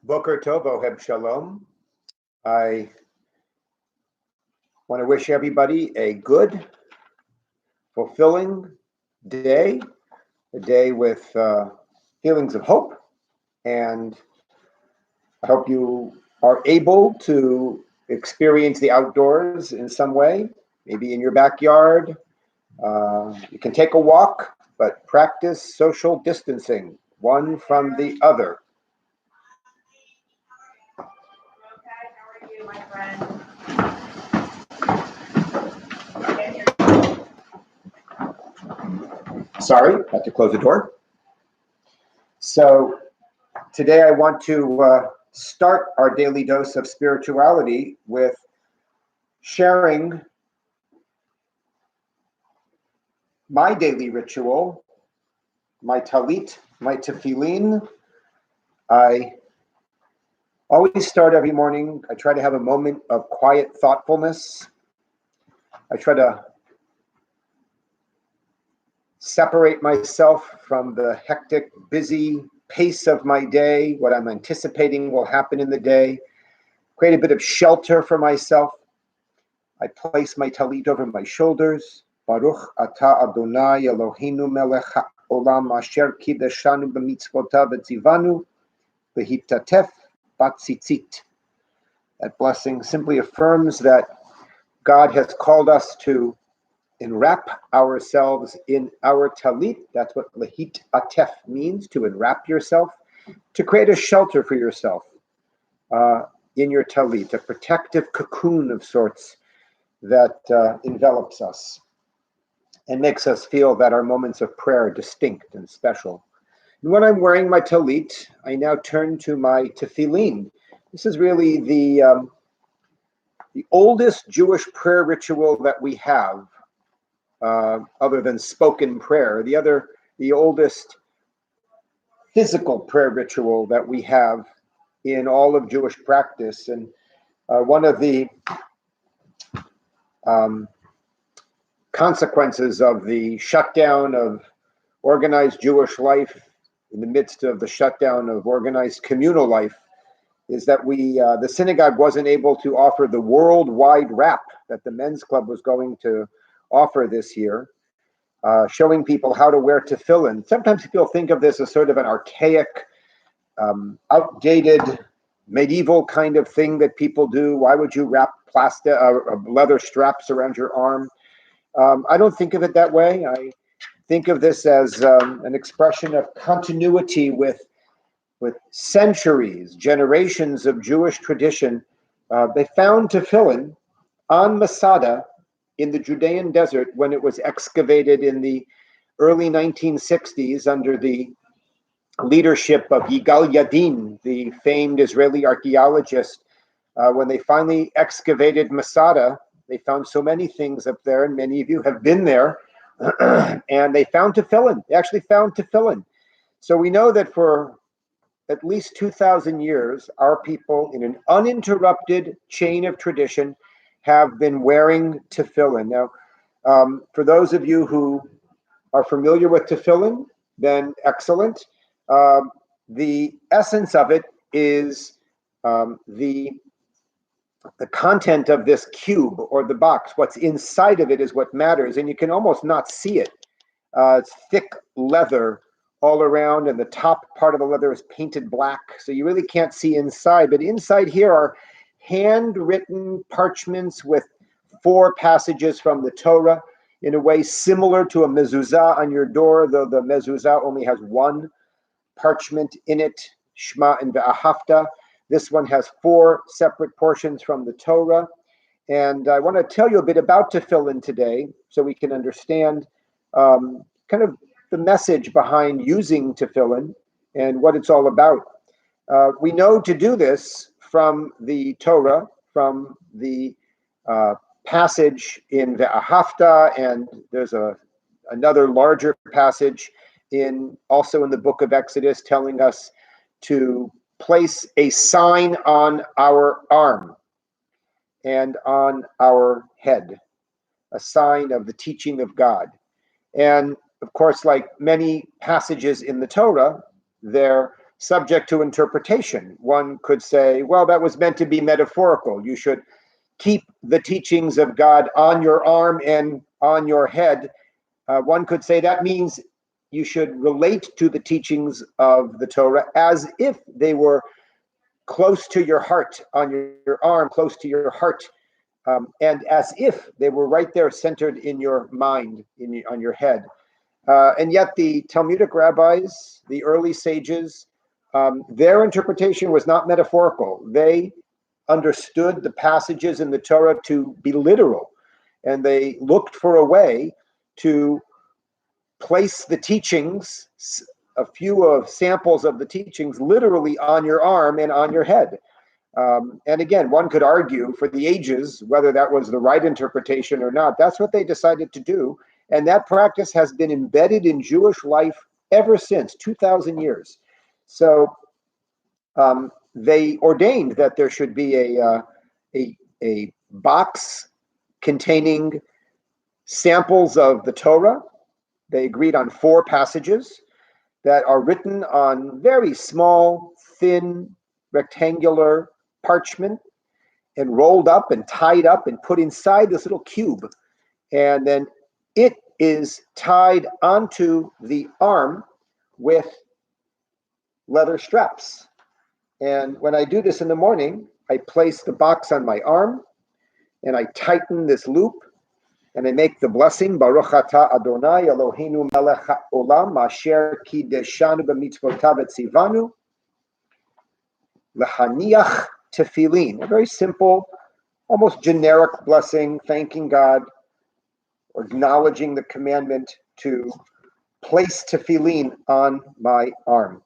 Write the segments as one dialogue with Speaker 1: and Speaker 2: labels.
Speaker 1: Boker Tov, Oheb Shalom. I want to wish everybody a good, fulfilling day, a day with feelings of hope, and I hope you are able to experience the outdoors in some way, maybe in your backyard. You can take a walk, but practice social distancing, one from the other.
Speaker 2: How are you, my friend?
Speaker 1: Sorry, I have to close the door. So today I want to start our daily dose of spirituality with sharing my daily ritual, my talit, my tefillin. I always start every morning. I try to have a moment of quiet thoughtfulness. I try to separate myself from the hectic, busy pace of my day, what I'm anticipating will happen in the day, create a bit of shelter for myself. I place my talit over my shoulders. Baruch atah Adonai Eloheinu melech haolam asher kideshanu b'mitzvotav v'tzivanu v'hitatef batzitzit. That blessing simply affirms that God has called us to enwrap ourselves in our talit. That's what lahit atef means, to enwrap yourself, to create a shelter for yourself in your talit, a protective cocoon of sorts that envelops us and makes us feel that our moments of prayer are distinct and special. And when I'm wearing my talit, I now turn to my tefillin. This is really the oldest Jewish prayer ritual that we have, other than spoken prayer. The oldest physical prayer ritual that we have in all of Jewish practice, and one of the consequences of the shutdown of organized Jewish life in the midst of the shutdown of organized communal life is that the synagogue wasn't able to offer the worldwide wrap that the men's club was going to offer this year, showing people how to wear tefillin. Sometimes people think of this as sort of an archaic, outdated, medieval kind of thing that people do. Why would you wrap plastic leather straps around your arm? I don't think of it that way. I think of this as an expression of continuity with centuries, generations of Jewish tradition. They found tefillin on Masada in the Judean desert when it was excavated in the early 1960s under the leadership of Yigal Yadin, the famed Israeli archaeologist. When they finally excavated Masada, they found so many things up there, and many of you have been there, and they found tefillin. They actually found tefillin. So we know that for at least 2,000 years, our people, in an uninterrupted chain of tradition, have been wearing tefillin. Now, for those of you who are familiar with tefillin, then excellent. The essence of it is the content of this cube or the box. What's inside of it is what matters, and you can almost not see it. It's thick leather all around, and the top part of the leather is painted black, so you really can't see inside. But inside here are handwritten parchments with 4 passages from the Torah, in a way similar to a mezuzah on your door, though the mezuzah only has 1 parchment in it, Shema and Ve'ahavta. This one has 4 separate portions from the Torah. And I want to tell you a bit about tefillin today so we can understand kind of the message behind using tefillin and what it's all about. We know to do this from the Torah, from the passage in Ve'ahavta, and there's another larger passage also in the book of Exodus telling us to place a sign on our arm and on our head, a sign of the teaching of God. And of course, like many passages in the Torah, they're subject to interpretation. One could say, well, that was meant to be metaphorical. You should keep the teachings of God on your arm and on your head. One could say that means you should relate to the teachings of the Torah as if they were close to your heart, on your arm, close to your heart, and as if they were right there centered in your mind, on your head. And yet the Talmudic rabbis, the early sages, their interpretation was not metaphorical. They understood the passages in the Torah to be literal, and they looked for a way to place the teachings, a few of samples of the teachings, literally on your arm and on your head. And again, one could argue for the ages whether that was the right interpretation or not. That's what they decided to do. And that practice has been embedded in Jewish life ever since, 2,000 years. So they ordained that there should be a box containing samples of the Torah. They agreed on 4 passages that are written on very small, thin, rectangular parchment and rolled up and tied up and put inside this little cube. And then it is tied onto the arm with leather straps. And when I do this in the morning, I place the box on my arm and I tighten this loop and I make the blessing, Baruch atah Adonai Eloheinu melech haolam asher kideshanu b'mitzvotav etzivanu lahaniach tefillin. A very simple, almost generic blessing, thanking God, or acknowledging the commandment to place tefillin on my arm.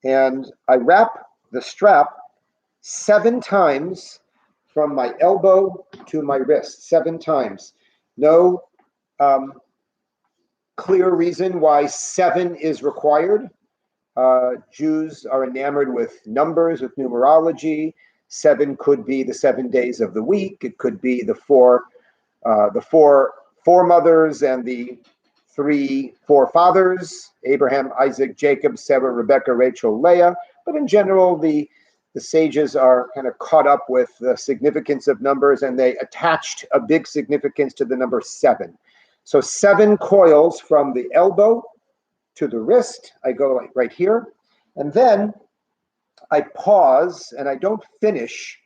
Speaker 1: And I wrap the strap 7 times from my elbow to my wrist, 7 times. No clear reason why 7 is required. Jews are enamored with numbers, with numerology. 7 could be the 7 days of the week. It could be the four foremothers and the 3 forefathers: Abraham, Isaac, Jacob, Sarah, Rebecca, Rachel, Leah. But in general, the sages are kind of caught up with the significance of numbers, and they attached a big significance to the number 7. So 7 coils from the elbow to the wrist. I go like right here, and then I pause and I don't finish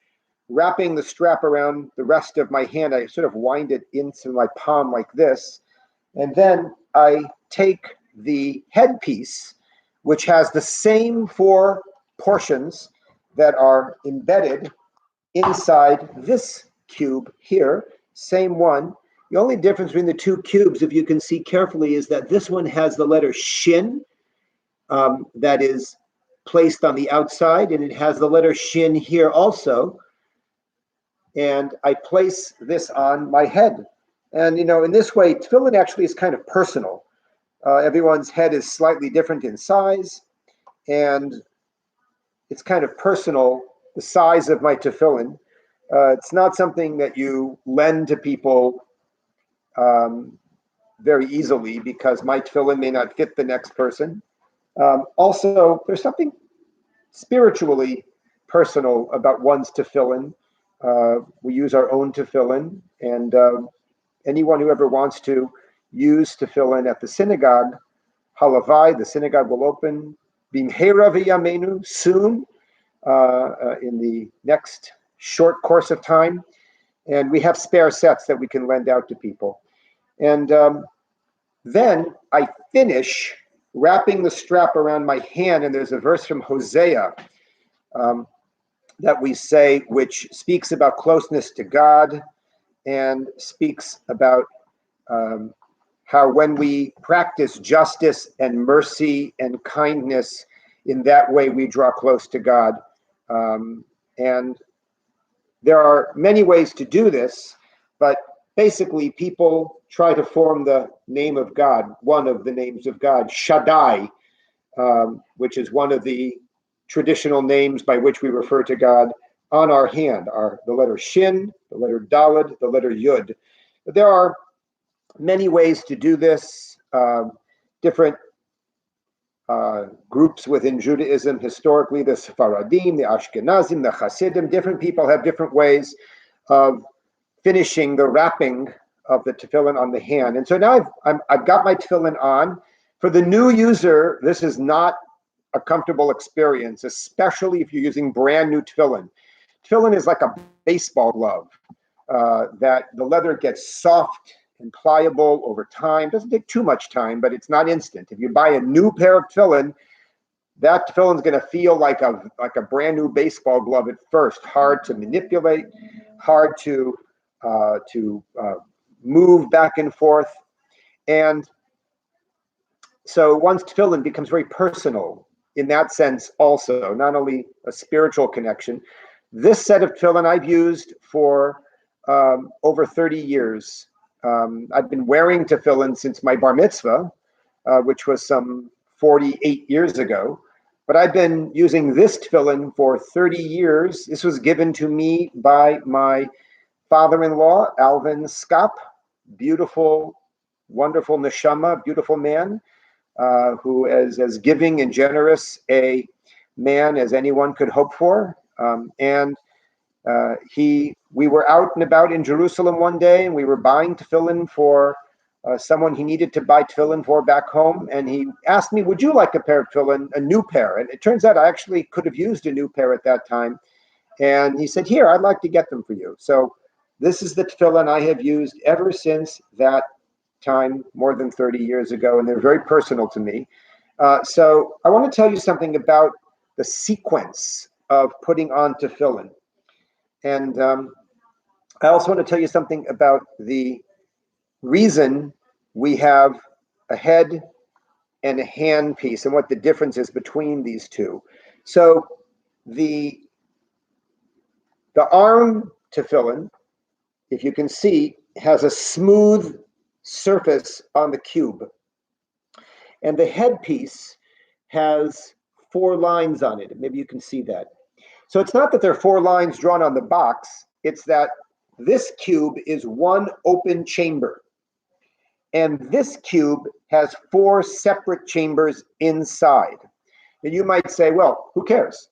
Speaker 1: wrapping the strap around the rest of my hand. I sort of wind it into my palm like this, and then I take the headpiece, which has the same 4 portions that are embedded inside this cube here, same one. The only difference between the 2 cubes, if you can see carefully, is that this one has the letter Shin that is placed on the outside, and it has the letter Shin here also. And I place this on my head. And, in this way, tefillin actually is kind of personal. Everyone's head is slightly different in size, and it's kind of personal, the size of my tefillin. It's not something that you lend to people very easily, because my tefillin may not fit the next person. Also, there's something spiritually personal about one's tefillin. We use our own tefillin, and anyone who ever wants to use tefillin at the synagogue, halavai, the synagogue will open bimheira v'yameinu, soon, in the next short course of time, and we have spare sets that we can lend out to people. And then I finish wrapping the strap around my hand, and there's a verse from Hosea that we say, which speaks about closeness to God, and speaks about how when we practice justice and mercy and kindness, in that way we draw close to God. And there are many ways to do this, but basically people try to form the name of God, one of the names of God, Shaddai, which is one of the traditional names by which we refer to God, on our hand, are the letter Shin, the letter Daled, the letter Yud. There are many ways to do this, different groups within Judaism historically, the Sephardim, the Ashkenazim, the Hasidim. Different people have different ways of finishing the wrapping of the tefillin on the hand. And so now I've got my tefillin on. For the new user, this is not a comfortable experience, especially if you're using brand new tefillin. Tefillin is like a baseball glove that the leather gets soft and pliable over time. Doesn't take too much time, but it's not instant. If you buy a new pair of tefillin, that tefillin is going to feel like a brand new baseball glove at first. Hard to manipulate, hard to move back and forth. And so one's tefillin becomes very personal in that sense also, not only a spiritual connection. This set of tefillin I've used for over 30 years. I've been wearing tefillin since my bar mitzvah, which was some 48 years ago. But I've been using this tefillin for 30 years. This was given to me by my father-in-law, Alvin Skop, beautiful, wonderful neshama, beautiful man, who is as giving and generous a man as anyone could hope for. We were out and about in Jerusalem one day, and we were buying tefillin for someone he needed to buy tefillin for back home. And he asked me, would you like a pair of tefillin, a new pair? And it turns out I actually could have used a new pair at that time. And he said, here, I'd like to get them for you. So this is the tefillin I have used ever since that time, more than 30 years ago, and they're very personal to me. So I want to tell you something about the sequence of putting on tefillin. And I also want to tell you something about the reason we have a head and a hand piece and what the difference is between these two. So the arm tefillin, if you can see, has a smooth surface on the cube. And the headpiece has 4 lines on it. Maybe you can see that. So it's not that there are 4 lines drawn on the box. It's that this cube is one open chamber. And this cube has 4 separate chambers inside. And you might say, well, who cares?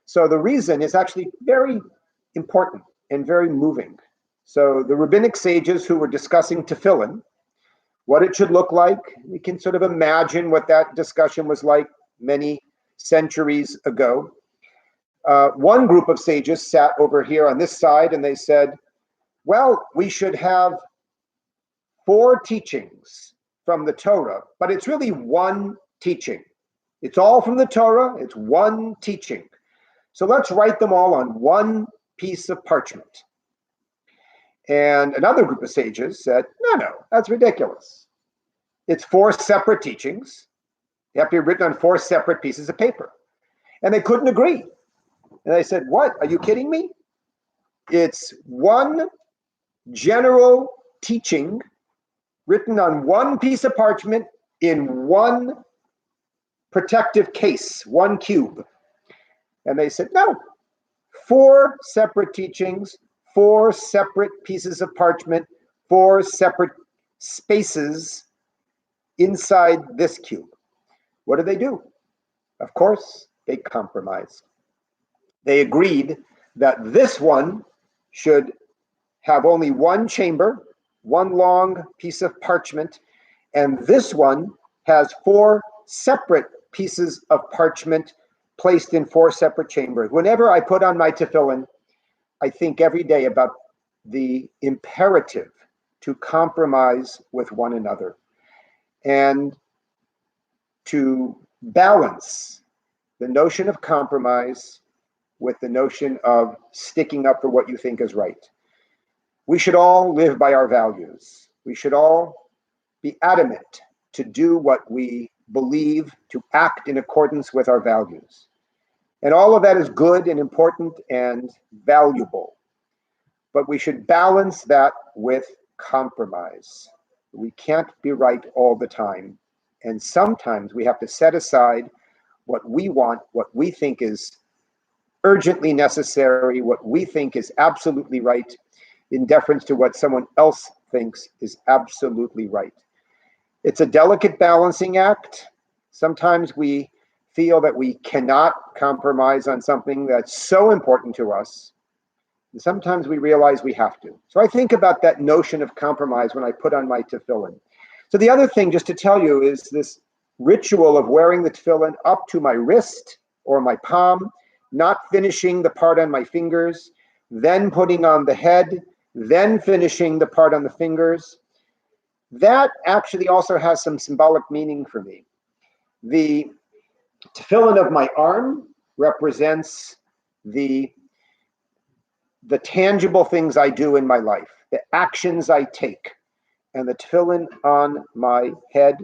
Speaker 1: So the reason is actually very important and very moving. So the rabbinic sages who were discussing tefillin, what it should look like, we can sort of imagine what that discussion was like many centuries ago. One group of sages sat over here on this side and they said, well, we should have 4 teachings from the Torah, but it's really one teaching. It's all from the Torah, it's one teaching. So let's write them all on one piece of parchment. And another group of sages said, no, that's ridiculous. It's 4 separate teachings. They have to be written on 4 separate pieces of paper. And they couldn't agree. And they said, what? Are you kidding me? It's one general teaching written on one piece of parchment in one protective case, one cube. And they said, no, 4 separate teachings, 4 separate pieces of parchment, 4 separate spaces inside this cube. What did they do? Of course, they compromised. They agreed that this one should have only one chamber, one long piece of parchment, and this one has 4 separate pieces of parchment placed in 4 separate chambers. Whenever I put on my tefillin, I think every day about the imperative to compromise with one another and to balance the notion of compromise with the notion of sticking up for what you think is right. We should all live by our values. We should all be adamant to do what we believe, to act in accordance with our values. And all of that is good and important and valuable. But we should balance that with compromise. We can't be right all the time. And sometimes we have to set aside what we want, what we think is urgently necessary, what we think is absolutely right, in deference to what someone else thinks is absolutely right. It's a delicate balancing act. Sometimes we feel that we cannot compromise on something that's so important to us. And sometimes we realize we have to. So I think about that notion of compromise when I put on my tefillin. So the other thing, just to tell you, is this ritual of wearing the tefillin up to my wrist or my palm, not finishing the part on my fingers, then putting on the head, then finishing the part on the fingers. That actually also has some symbolic meaning for me. The tefillin of my arm represents the tangible things I do in my life, the actions I take. And the tefillin on my head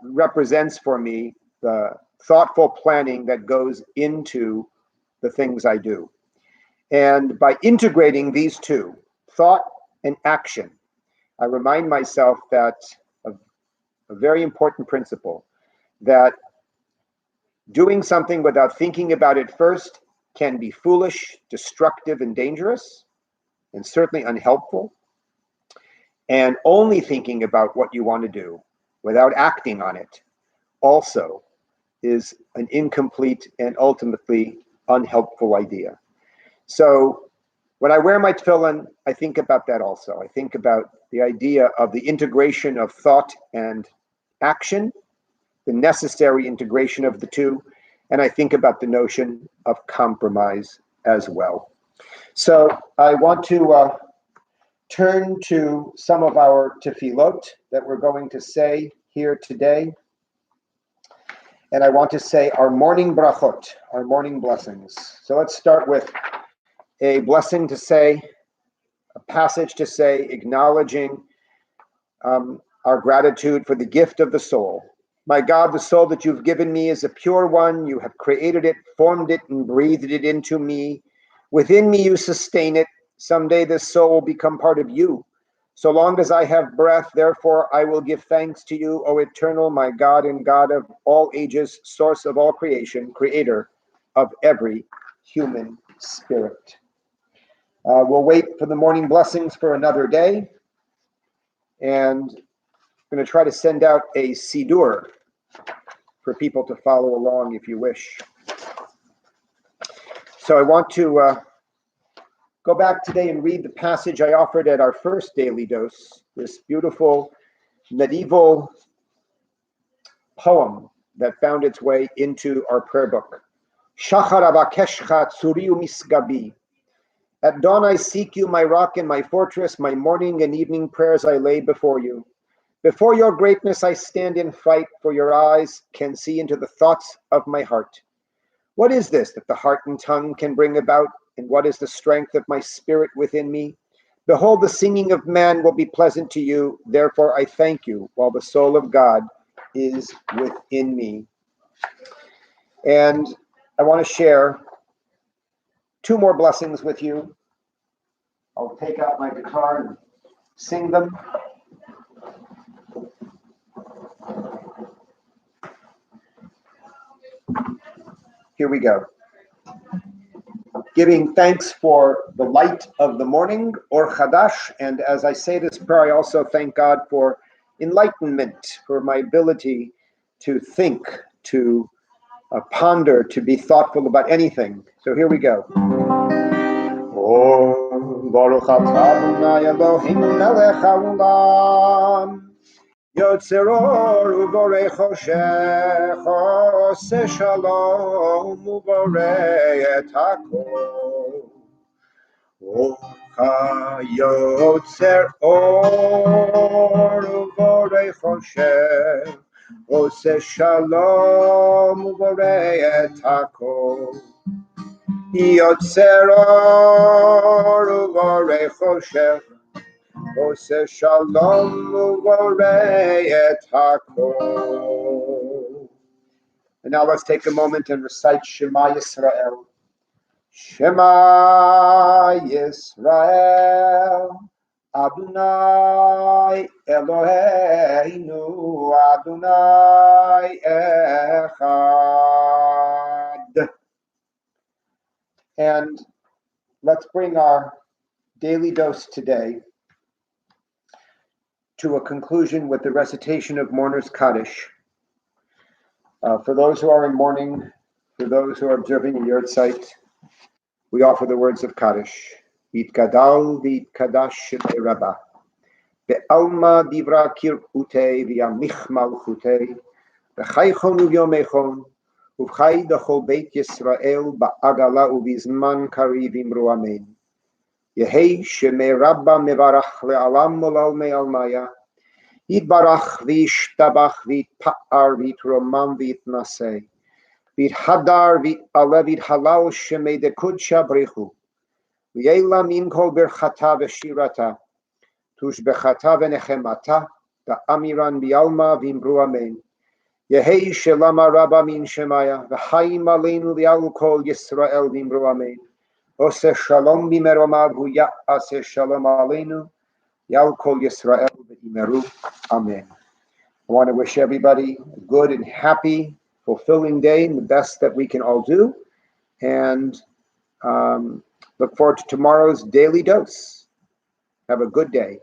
Speaker 1: represents for me the thoughtful planning that goes into the things I do. And by integrating these two, thought and action, I remind myself that a very important principle, that doing something without thinking about it first can be foolish, destructive, and dangerous, and certainly unhelpful. And only thinking about what you want to do without acting on it also is an incomplete and ultimately unhelpful idea. So when I wear my tefillin, I think about that also. I think about the idea of the integration of thought and action, the necessary integration of the two, and I think about the notion of compromise as well. So I want to turn to some of our tefillot that we're going to say here today. And I want to say our morning brachot, our morning blessings. So let's start with a blessing to say, a passage to say, acknowledging our gratitude for the gift of the soul. My God, the soul that you've given me is a pure one. You have created it, formed it, and breathed it into me. Within me, you sustain it. Someday this soul will become part of you. So long as I have breath, therefore, I will give thanks to you, O eternal, my God and God of all ages, source of all creation, creator of every human spirit. We'll wait for the morning blessings for another day. And I'm going to try to send out a sidur for people to follow along if you wish. So I want to go back today and read the passage I offered at our first daily dose, this beautiful medieval poem that found its way into our prayer book. Shachar avakeshcha tzuri umisgabi. At dawn I seek you, my rock and my fortress, my morning and evening prayers I lay before you. Before your greatness I stand in fright, for your eyes can see into the thoughts of my heart. What is this that the heart and tongue can bring about, and what is the strength of my spirit within me? Behold, the singing of man will be pleasant to you, therefore I thank you, while the soul of God is within me. And I want to share two more blessings with you. I'll take out my guitar and sing them. Here we go. Giving thanks for the light of the morning, or Chadash, and as I say this prayer, I also thank God for enlightenment, for my ability to think, to ponder, to be thoughtful about anything. So here we go. Oh, Baruch atah Adonai Eloheinu melech haolam, Yotzer or uborei choshech, oseh shalom uborei et hakol. Ocha yotzer or uborei choshech, oseh shalom uborei et hakol. Yotzer or uborei choshech, Oseh shalom uvorei et hakol. And now let's take a moment and recite Shema Yisrael. Shema Yisrael, Adonai Eloheinu, Adonai Echad. And let's bring our daily dose today to a conclusion with the recitation of Mourner's Kaddish. For those who are in mourning, for those who are observing a yard site, we offer the words of Kaddish. Yitkadal v'yitkadash shemei Rabbah. Be'alma divra kirkutei v'yamich malchutei. V'chaychon uvyomechon. Uvchay dachol beit Yisrael ba'agala uvizman kariv imru amen. Yehei shemei Rabbah mevarach le'alam molal me'almaya. Yitbarach v'yishtabach v'yitpa'ar v'yitromam v'yitnaseh. V'yithadar v'yit'aleh v'yithalal shemei dekudsha brechu. V'yeila min kol berchata v'shirata. Tushbechata v'nechemata. V'amiran b'yalma v'imru amen. Yehei shelama rabba min shemaya. V'chaim aleinu v'yalu kol Yisrael v'imru amen. Oseh shalom b'meromav v'ya'aseh shalom aleinu. Yal kol Yisrael v'yimeru. Amen. I want to wish everybody a good and happy, fulfilling day and the best that we can all do. And look forward to tomorrow's daily dose. Have a good day.